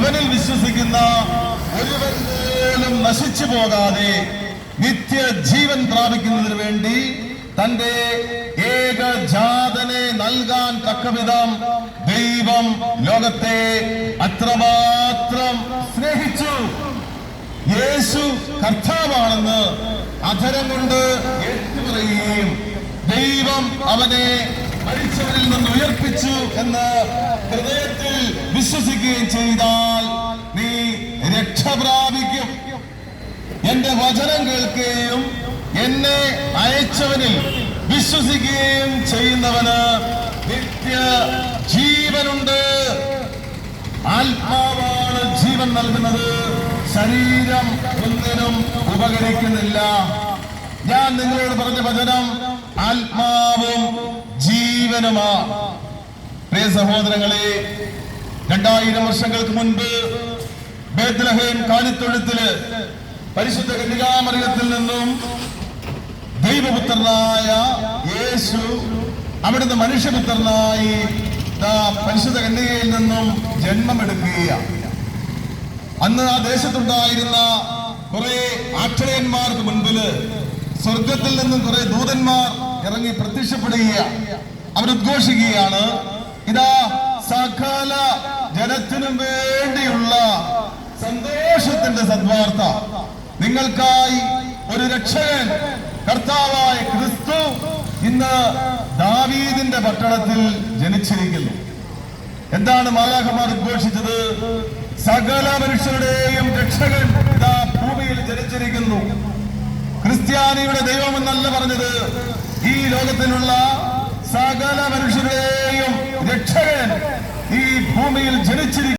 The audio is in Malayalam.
ഇവനിൽ വിശ്വസിക്കുന്ന ഒരുവൻ പോലും നശിച്ചു പോകാതെ നിത്യജീവൻ പ്രാപിക്കുന്നതിന് വേണ്ടി തന്റെ ഏകജാതനെ നൽകാൻ തക്കവിധം ദൈവം ലോകത്തെ അത്രമാത്രം സ്നേഹിച്ചു. യേശു കർത്താവാണെന്ന് അധരം കൊണ്ട് ഏറ്റുപറയുകയും ദൈവം അവനെ മരിച്ചവരിൽ നിന്ന് ഉയർപ്പിച്ചു എന്ന് ഹൃദയത്തിൽ വിശ്വസിക്കുകയും ചെയ്താൽ നീ രക്ഷ പ്രാപിക്കും. എന്റെ വചനം കേൾക്കുകയും എന്നെ അയച്ചവനിൽ വിശ്വസിക്കുകയും ചെയ്യുന്നവന് നിത്യ ജീവനുണ്ട്. ആത്മാവാണ് ജീവൻ നൽകുന്നത്, ശരീരം ഒന്നിനും ഉപകരിക്കുന്നില്ല. ഞാൻ നിങ്ങളോട് പറഞ്ഞ വചനം ആത്മാവും ജീവനുമാ. പ്രിയ സഹോദരങ്ങളെ, 2000 വർഷങ്ങൾക്ക് മുൻപ് ബേത്ലഹേം കാലിത്തൊഴുത്തില് പരിശുദ്ധ കന്യകാമറിയത്തിൽ നിന്നും ദൈവപുത്രനായ യേശു അവിടുന്ന് മനുഷ്യപുത്രനായി പരിശുദ്ധ കന്യകയിൽ നിന്നും ജന്മമെടുക്കുകയാണ്. അന്ന് ആ ദേശത്തുണ്ടായിരുന്ന കുറെ ആക്ഷേയന്മാർക്ക് മുൻപില് സ്വർഗത്തിൽ നിന്നും കുറെ ദൂതന്മാർ ഇറങ്ങി പ്രത്യക്ഷപ്പെടുകയാണ്. അവരുദ്ഘോഷിക്കുകയാണ്, ഇതാ സകല ജനത്തിനും വേണ്ടിയുള്ള സന്തോഷത്തിന്റെ സദ്വാർത്ത, നിങ്ങൾക്കായി ഒരു രക്ഷകൻ കർത്താവായ ക്രിസ്തു ഇന്ന് ദാവീദിന്റെ പട്ടണത്തിൽ ജനിച്ചിരിക്കുന്നു. എന്താണ് മാലാഖമാർ ഉദ്ഘോഷിച്ചത്? സകല മനുഷ്യരുടെയും രക്ഷകൻ ഇതാ ഭൂമിയിൽ ജനിച്ചിരിക്കുന്നു. ക്രിസ്ത്യാനിയുടെ ദൈവം എന്നല്ല പറഞ്ഞത്, ഈ ലോകത്തിലുള്ള സകല മനുഷ്യരുടെയും രക്ഷകൻ ഈ ഭൂമിയിൽ ജനിച്ചിരിക്കുന്നു.